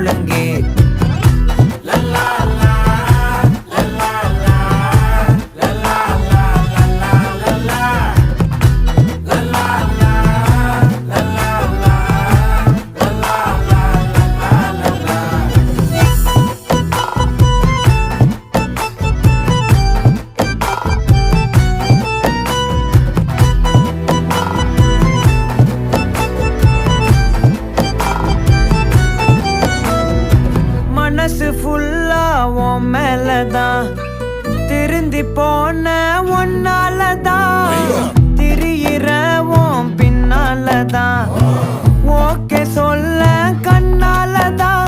முழங்கே மனசு ஃபுல்லா உன் மேலதான் திருந்தி போன ஒன்னாலதான் திரியிற உன் பின்னாலதான் ஓகே சொல்ல கண்ணாலதான்